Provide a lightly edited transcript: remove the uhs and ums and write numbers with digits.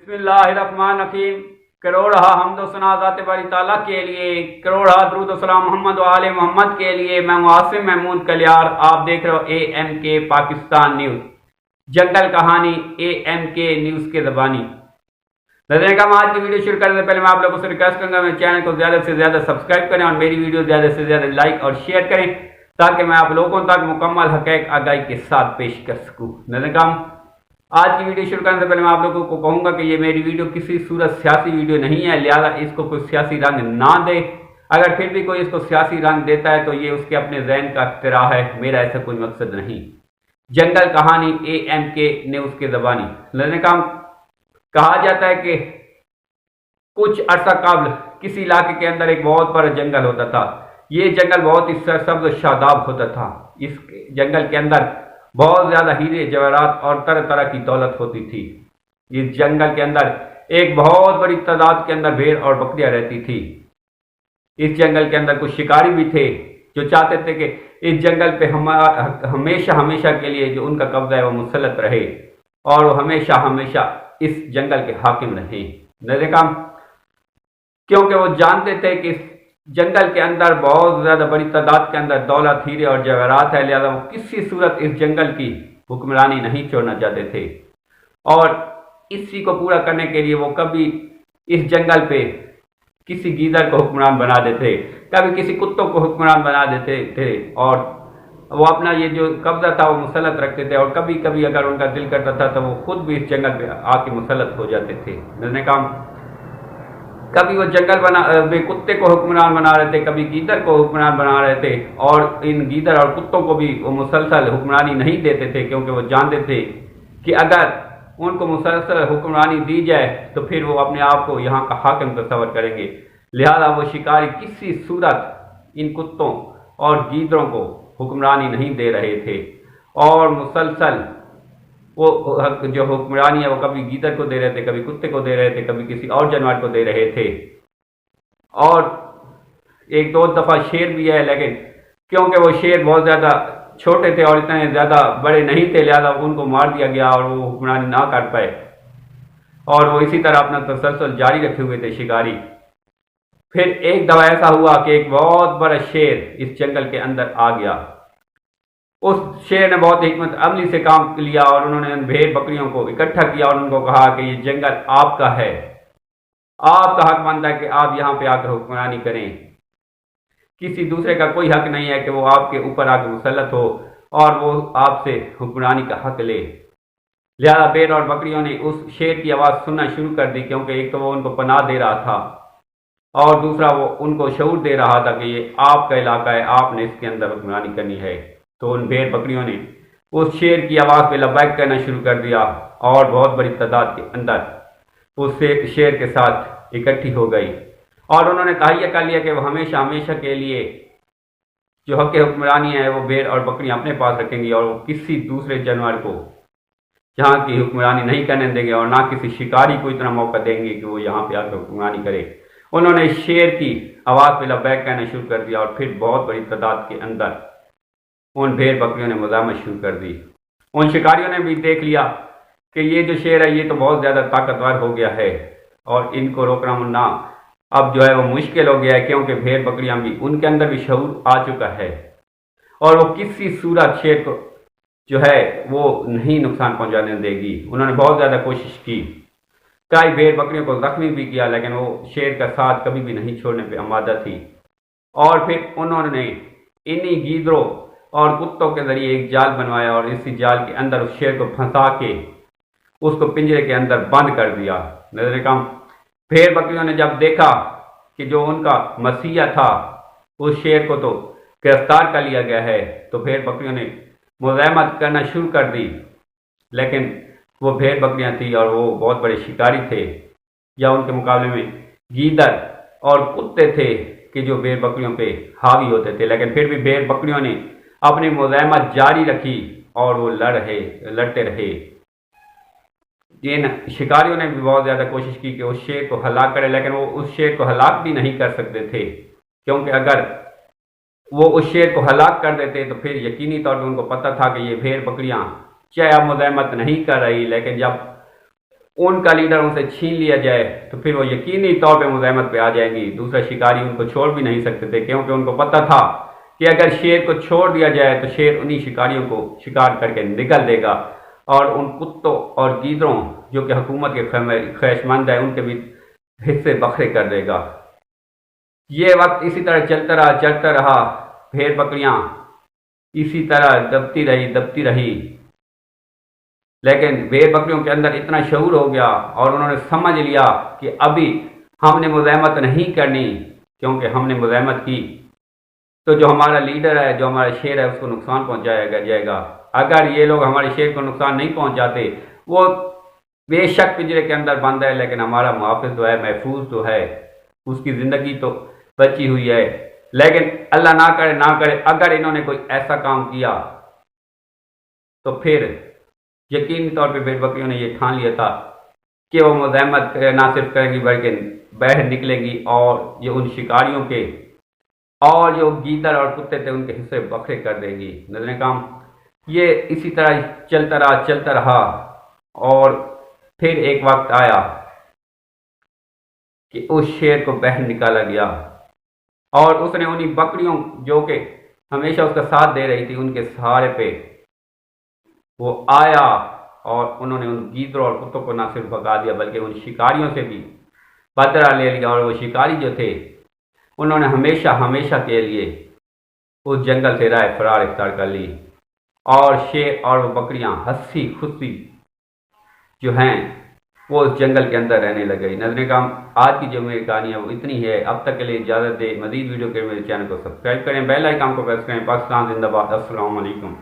बिस्मिल्लाहिर्रहमानिर्रहीम। करोड़हा हम्द व सना ज़ात बारी ताला के लिए, करोड़हा दुरूद व सलाम मोहम्मद व आले मोहम्मद के लिए। मैं आसिम महमूद कलियार, आप देख रहे हो AMK पाकिस्तान न्यूज़। जंगल कहानी AMK न्यूज़ के ज़बानी। नज़र हम आज की वीडियो शुरू करने से पहले मैं आप लोगों से रिक्वेस्ट करूंगा मेरे चैनल को ज़्यादा से ज़्यादा सब्सक्राइब करें और मेरी वीडियो ज़्यादा से ज़्यादा लाइक और शेयर करें ताकि मैं आप लोगों तक मुकम्मल हक़ाइक़ आगाही के साथ पेश कर सकूँ। नज़र हम आज की वीडियो शुरू करने से पहले मैं आप लोगों को कहूंगा कि ये मेरी वीडियो किसी सूरत सियासी वीडियो नहीं है, लिहाजा इसको कोई सियासी रंग ना दे। अगर फिर भी कोई इसको सियासी रंग देता है तो ये उसके अपने ज़हन का इख्तिरा है, मेरा ऐसा कोई मकसद नहीं। जंगल कहानी AMK न्यूज़ के ज़बानी। लड़ने का कहा जाता है कि कुछ अरसा कबल किसी इलाके के अंदर एक बहुत बड़ा जंगल होता था। ये जंगल बहुत ही सरसब्ज़ और शादाब होता था। इस जंगल के अंदर बहुत ज़्यादा हीरे जवाहरात और तरह तरह की दौलत होती थी। इस जंगल के अंदर एक बहुत बड़ी तादाद के अंदर भेड़ और बकरियां रहती थी। इस जंगल के अंदर कुछ शिकारी भी थे जो चाहते थे कि इस जंगल पे हमेशा हमेशा के लिए जो उनका कब्जा है वो मुसल्लत रहे और वो हमेशा हमेशा इस जंगल के हाकिम रहे। नज़र काम क्योंकि वो जानते थे कि इस जंगल के अंदर बहुत ज़्यादा बड़ी तादाद के अंदर दौलत, हीरे और जवाहरात है, लिहाजा वो किसी सूरत इस जंगल की हुक्मरानी नहीं छोड़ना चाहते थे। और इसी को पूरा करने के लिए वो कभी इस जंगल पे किसी गीदड़ को हुक्मरान बना देते, कभी किसी कुत्तों को हुक्मरान बना देते थे और वो अपना ये जो कब्जा था वो मुसल्लत रखते थे। और कभी कभी अगर उनका दिल करता था तो वो खुद भी इस जंगल पे आके मुसल्लत हो जाते थे। जिसने काम कभी वो जंगल में कुत्ते को हुक्मरान बना रहे थे, कभी गीदड़ को हुक्मरान बना रहे थे। और इन गीदड़ और कुत्तों को भी वो मुसलसल हुक्मरानी नहीं देते थे क्योंकि वो जानते थे कि अगर उनको मुसलसल हुक्मरानी दी जाए तो फिर वो अपने आप को यहाँ का हाकिम तस्वर करेंगे। लिहाजा वो शिकारी किसी सूरत इन कुत्तों और गीदड़ों को हुक्मरानी नहीं दे रहे थे और मुसलसल वो जो हुक्मरानी है वो कभी गीदड़ को दे रहे थे, कभी कुत्ते को दे रहे थे, कभी किसी और जानवर को दे रहे थे। और एक दो दफ़ा शेर भी है, लेकिन क्योंकि वो शेर बहुत ज़्यादा छोटे थे और इतने ज़्यादा बड़े नहीं थे, लिहाजा उनको मार दिया गया और वो हुक्मरानी ना कर पाए और वो इसी तरह अपना तसलसल जारी रखे हुए थे शिकारी। फिर एक दफ़ा ऐसा हुआ कि एक बहुत बड़ा शेर इस जंगल के अंदर आ गया। उस शेर ने बहुत हिकमत अमली से काम लिया और उन्होंने भेड़ बकरियों को इकट्ठा किया और उनको कहा कि ये जंगल आपका है, आपका हक बनता है कि आप यहाँ पे आकर हुक्मरानी करें। किसी दूसरे का कोई हक नहीं है कि वो आपके ऊपर आकर मुसल्लत हो और वो आपसे हुक्मरानी का हक ले। लिहाजा भेड़ और बकरियों ने उस शेर की आवाज़ सुनना शुरू कर दी क्योंकि एक तो वो उनको पनाह दे रहा था और दूसरा वो उनको शऊर दे रहा था कि ये आपका इलाका है, आपने इसके अंदर हुक्मरानी करनी है। तो उन भेड़ बकरियों ने उस शेर की आवाज़ पे लब्बैक करना शुरू कर दिया और बहुत बड़ी तादाद के अंदर उस शेर के साथ इकट्ठी हो गई और उन्होंने तहैया कर लिया कि वो हमेशा हमेशा के लिए जो हक हुक्मरानी है वो भेड़ और बकरियां अपने पास रखेंगी और वो किसी दूसरे जानवर को यहाँ की हुक्मरानी नहीं करने देंगे और ना किसी शिकारी को इतना मौका देंगे कि वो यहाँ पे आकर हुक्मरानी करे। उन्होंने शेर की आवाज़ पे लब्बैक करना शुरू कर दिया और फिर बहुत बड़ी तादाद के अंदर उन भेड़ बकरियों ने मुज़ाहमत शुरू कर दी। उन शिकारियों ने भी देख लिया कि ये जो शेर है ये तो बहुत ज़्यादा ताकतवर हो गया है और इनको रोकना ना अब जो है वो मुश्किल हो गया है क्योंकि भेड़ बकरियां भी उनके अंदर भी शऊर आ चुका है और वो किसी सूरत शेर को जो है वो नहीं नुकसान पहुंचाने देगी। उन्होंने बहुत ज़्यादा कोशिश की, कई भेड़ बकरियों को जख्मी भी किया, लेकिन वो शेर का साथ कभी भी नहीं छोड़ने पर आमादा थी। और फिर उन्होंने इन्हीं गीदड़ों और कुत्तों के जरिए एक जाल बनवाया और इसी जाल के अंदर उस शेर को फंसा के उसको पिंजरे के अंदर बंद कर दिया। नजर कम भेड़ बकरियों ने जब देखा कि जो उनका मसीहा था उस शेर को तो गिरफ्तार कर लिया गया है तो भेड़ बकरियों ने मुज़ाहमत करना शुरू कर दी। लेकिन वो भेड़ बकरियां थी और वो बहुत बड़े शिकारी थे या उनके मुकाबले में गीदड़ और कुत्ते थे कि जो भेड़ बकरियों पे हावी होते थे। लेकिन फिर भी भेड़ बकरियों ने अपनी मुज़ाहमत जारी रखी और वो लड़ते रहे। इन शिकारियों ने भी बहुत ज़्यादा कोशिश की कि उस शेर को हलाक करे, लेकिन वो उस शेर को हलाक भी नहीं कर सकते थे क्योंकि अगर वो उस शेर को हलाक कर देते तो फिर यकीनी तौर पर उनको पता था कि ये भेड़ बकरियां चाहे अब मुज़ाहमत नहीं कर रही, लेकिन जब ان کا لیڈر ان سے چھین لیا جائے تو پھر وہ یقینی طور پہ مزاحمت پہ آ جائیں گی۔ دوسرا شکاری ان کو چھوڑ بھی نہیں سکتے تھے، کیونکہ ان کو پتہ تھا کہ اگر شیر کو چھوڑ دیا جائے تو شیر انہی شکاریوں کو شکار کر کے نکل دے گا، اور ان کتوں اور گیدڑوں جو کہ حکومت کے خواہش مند ہے ان کے بھی حصے بکھرے کر دے گا۔ یہ وقت اسی طرح چلتا رہا، بھیڑ بکریاں اسی طرح دبتی رہی، لیکن بھیڑ بکریوں کے اندر اتنا شعور ہو گیا اور انہوں نے سمجھ لیا کہ ابھی ہم نے مزاحمت نہیں کرنی، کیونکہ ہم نے مزاحمت کی تو جو ہمارا لیڈر ہے، جو ہمارا شیر ہے، اس کو نقصان پہنچایا جائے گا۔ اگر یہ لوگ ہمارے شیر کو نقصان نہیں پہنچاتے، وہ بے شک پنجرے کے اندر بند ہے، لیکن ہمارا محافظ تو ہے، محفوظ تو ہے، اس کی زندگی تو بچی ہوئی ہے۔ لیکن اللہ نہ کرے اگر انہوں نے کوئی ایسا کام کیا تو پھر یقینی طور پہ بھیڑ بکریوں نے یہ ٹھان لیا تھا کہ وہ مزاحمت نہ صرف کریں گی بلکہ باہر نکلیں گی اور یہ ان شکاریوں کے اور جو گیدڑ اور کتے تھے ان کے حصے بکھرے کر دیں گی۔ نظریں کام یہ اسی طرح چلتا رہا اور پھر ایک وقت آیا کہ اس شیر کو باہر نکالا گیا اور اس نے انہی بکریوں جو کہ ہمیشہ اس کا ساتھ دے رہی تھی ان کے سہارے پہ وہ آیا اور انہوں نے ان گیدڑوں اور کتوں کو نہ صرف بھگا دیا بلکہ ان شکاریوں سے بھی بدلہ لے لیا، اور وہ شکاری جو تھے انہوں نے ہمیشہ کے لیے اس جنگل سے راہ فرار اختیار کر لی، اور شیر اور وہ بکریاں ہنسی خوشی جو ہیں وہ اس جنگل کے اندر رہنے لگ گئی۔ نظریں کام آج کی جو میری کہانی ہے وہ اتنی ہے۔ اب تک کے لیے اجازت دے، مزید ویڈیو کے میرے چینل کو سبسکرائب کریں، بیل آئیکن کو پریس کریں۔ پاکستان زندہ باد۔ السلام علیکم۔